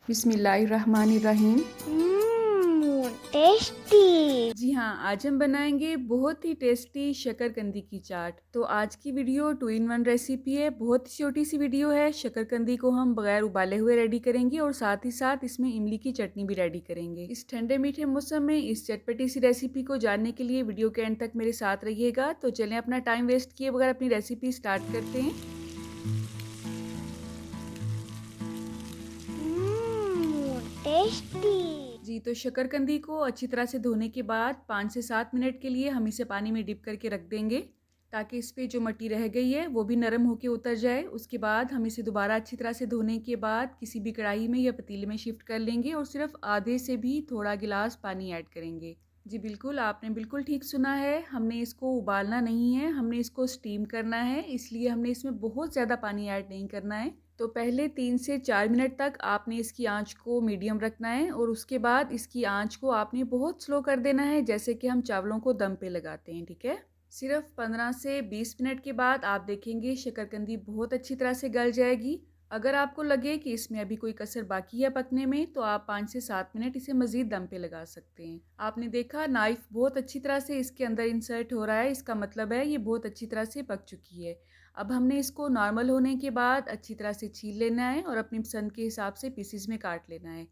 बिस्मिल्लाहिर्रहमानिर्रहीम। टेस्टी। जी हाँ, आज हम बनाएंगे बहुत ही टेस्टी शकरकंदी की चाट। तो आज की वीडियो 2 इन 1 रेसिपी है। बहुत ही छोटी सी वीडियो है। शकरकंदी को हम बगैर उबाले हुए रेडी करेंगे और साथ ही साथ इसमें इमली की चटनी भी रेडी करेंगे। इस ठंडे मीठे मौसम में इस चटपटी सी रेसिपी को जानने के लिए वीडियो के एंड तक मेरे साथ रहिएगा। तो चलें अपना टाइम वेस्ट किए बगैर अपनी रेसिपी स्टार्ट करते हैं। टेस्टी। जी, तो शकरकंदी को अच्छी तरह से धोने के बाद 5 से 7 मिनट के लिए हम इसे पानी में डिप करके रख देंगे ताकि इस पे जो मिट्टी रह गई है वो भी नरम होके उतर जाए। उसके बाद हम इसे दोबारा अच्छी तरह से धोने के बाद किसी भी कढ़ाई में या पतीले में शिफ्ट कर लेंगे और सिर्फ आधे से भी थोड़ा गिलास पानी ऐड करेंगे। जी बिल्कुल, आपने बिल्कुल ठीक सुना है। हमने इसको उबालना नहीं है, हमने इसको स्टीम करना है, इसलिए हमने इसमें बहुत ज़्यादा पानी ऐड नहीं करना है। तो पहले 3 से 4 मिनट तक आपने इसकी आंच को मीडियम रखना है और उसके बाद इसकी आंच को आपने बहुत स्लो कर देना है, जैसे कि हम चावलों को दम पे लगाते हैं। ठीक है, सिर्फ 15 से 20 मिनट के बाद आप देखेंगे शकरकंदी बहुत अच्छी तरह से गल जाएगी। अगर आपको लगे कि इसमें अभी कोई कसर बाकी है पकने में, तो आप 5 से 7 मिनट इसे मज़ीद दम पे लगा सकते हैं। आपने देखा नाइफ़ बहुत अच्छी तरह से इसके अंदर इंसर्ट हो रहा है, इसका मतलब है ये बहुत अच्छी तरह से पक चुकी है। अब हमने इसको नॉर्मल होने के बाद अच्छी तरह से छील लेना है और अपनी पसंद के हिसाब से पीसीज में काट लेना है।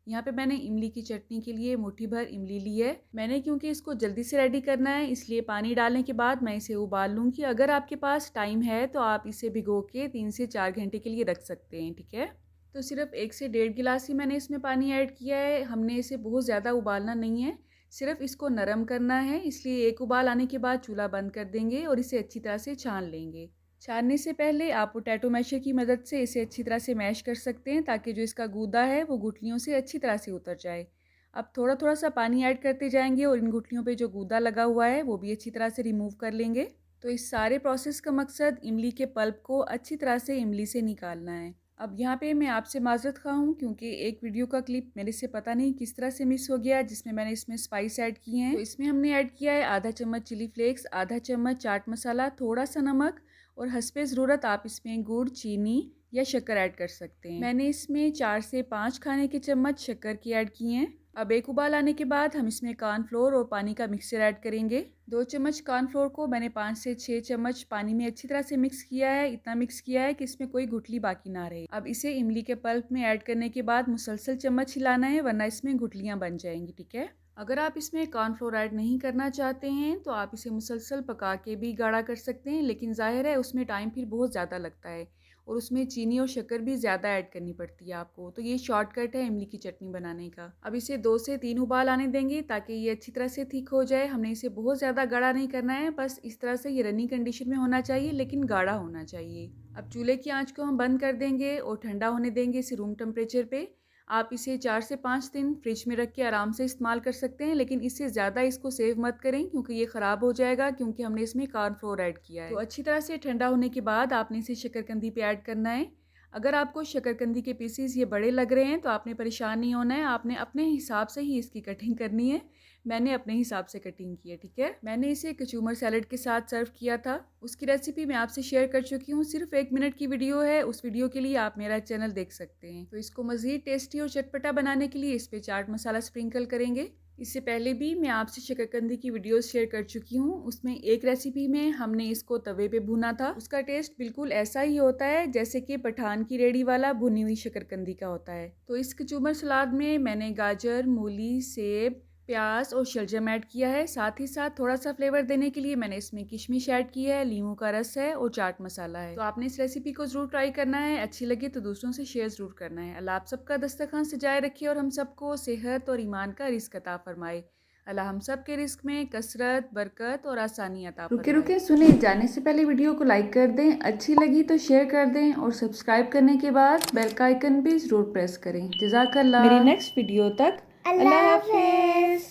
यहाँ पे मैंने इमली की चटनी के लिए मुट्ठी भर इमली ली है। मैंने क्योंकि इसको जल्दी से रेडी करना है, इसलिए पानी डालने के बाद मैं इसे उबाल लूँगी। अगर आपके पास टाइम है तो आप इसे भिगो के 3 से 4 घंटे के लिए रख सकते हैं। ठीक है, तो सिर्फ 1 से 1.5 गिलास ही मैंने इसमें पानी ऐड किया है। हमने इसे बहुत ज़्यादा उबालना नहीं है, सिर्फ इसको नरम करना है। इसलिए एक उबाल आने के बाद चूल्हा बंद कर देंगे और इसे अच्छी तरह से छान लेंगे। छानने से पहले आप पोटैटो मैशर की मदद से इसे अच्छी तरह से मैश कर सकते हैं ताकि जो इसका गूदा है वो गुठलियों से अच्छी तरह से उतर जाए। अब थोड़ा थोड़ा सा पानी ऐड करते जाएंगे और इन गुठलियों पे जो गूदा लगा हुआ है वो भी अच्छी तरह से रिमूव कर लेंगे। तो इस सारे प्रोसेस का मकसद इमली के पल्प को अच्छी तरह से इमली से निकालना है। अब यहाँ पे मैं आपसे माजरत खा हूँ क्योंकि एक वीडियो का क्लिप मेरे से पता नहीं किस तरह से मिस हो गया, जिसमें मैंने इसमें स्पाइस ऐड किए हैं। तो इसमें हमने ऐड किया है आधा चम्मच चिली फ्लेक्स, आधा चम्मच चाट मसाला, थोड़ा सा नमक और हस्बे ज़रूरत आप इसमें गुड़, चीनी या शक्कर ऐड कर सकते हैं। मैंने इसमें 4 से 5 खाने के चम्मच शक्कर की ऐड किए हैं। अब एक उबाल आने के बाद हम इसमें कॉर्नफ्लोर और पानी का मिक्सचर ऐड करेंगे। 2 चम्मच कॉर्नफ्लोर को मैंने 5 से 6 चम्मच पानी में अच्छी तरह से मिक्स किया है। इतना मिक्स किया है कि इसमें कोई गुठली बाकी ना रहे। अब इसे इमली के पल्प में ऐड करने के बाद मुसलसल चम्मच हिलाना है, वरना इसमें गुठलियाँ बन जाएंगी। ठीक है, अगर आप इसमें कॉर्नफ्लोर ऐड नहीं करना चाहते हैं तो आप इसे मुसलसल पका के भी गाढ़ा कर सकते हैं, लेकिन ज़ाहिर है उसमें टाइम फिर बहुत ज़्यादा लगता है और उसमें चीनी और शक्कर भी ज़्यादा ऐड करनी पड़ती है आपको। तो ये शॉर्टकट है इमली की चटनी बनाने का। अब इसे 2 से 3 उबाल आने देंगे ताकि ये अच्छी तरह से थिक हो जाए। हमने इसे बहुत ज़्यादा गाढ़ा नहीं करना है, बस इस तरह से ये रनी कंडीशन में होना चाहिए, लेकिन गाढ़ा होना चाहिए। अब चूल्हे की आंच को हम बंद कर देंगे और ठंडा होने देंगे इसे रूम टेम्परेचर पे। आप इसे 4 से 5 दिन फ्रिज में रख के आराम से इस्तेमाल कर सकते हैं, लेकिन इससे ज़्यादा इसको सेव मत करें क्योंकि ये ख़राब हो जाएगा, क्योंकि हमने इसमें कॉर्नफ्लोर ऐड किया है। तो अच्छी तरह से ठंडा होने के बाद आपने इसे शकरकंदी पे ऐड करना है। अगर आपको शकरकंदी के पीसीस ये बड़े लग रहे हैं तो आपने परेशान नहीं होना है, आपने अपने हिसाब से ही इसकी कटिंग करनी है। मैंने अपने हिसाब से कटिंग की है। ठीक है, मैंने इसे कचूमर सैलड के साथ सर्व किया था। उसकी रेसिपी मैं आपसे शेयर कर चुकी हूँ, सिर्फ 1 मिनट की वीडियो है। उस वीडियो के लिए आप मेरा चैनल देख सकते हैं। तो इसको मज़ीद टेस्टी और चटपटा बनाने के लिए इस पर चाट मसाला स्प्रिंकल करेंगे। इससे पहले भी मैं आपसे शकरकंदी की वीडियोस शेयर कर चुकी हूँ। उसमें एक रेसिपी में हमने इसको तवे पे भुना था। उसका टेस्ट बिल्कुल ऐसा ही होता है जैसे कि पठान की रेडी वाला भुनी हुई शकरकंदी का होता है। तो इस कचूमर सलाद में मैंने गाजर, मूली, सेब, प्याज और शलजम ऐड किया है। साथ ही साथ थोड़ा सा फ्लेवर देने के लिए मैंने इसमें किशमिश ऐड की है, लीमू का रस है और चाट मसाला है। तो आपने इस रेसिपी को ज़रूर ट्राई करना है। अच्छी लगे तो दूसरों से शेयर ज़रूर करना है। अल्लाह आप सबका दस्तरखान सजाए रखे और हम सबको सेहत और ईमान का रिस्क अता फरमाए। अल्लाह हम सब के रिस्क में कसरत, बरकत और आसानी अता फरमाए। रुके रुके सुने, जाने से पहले वीडियो को लाइक कर दें, अच्छी लगी तो शेयर कर दें और सब्सक्राइब करने के बाद बेल का आइकन भी ज़रूर प्रेस करें। जज़ाकल्लाह। मेरी नेक्स्ट वीडियो तक अल्लाह हाफिज़।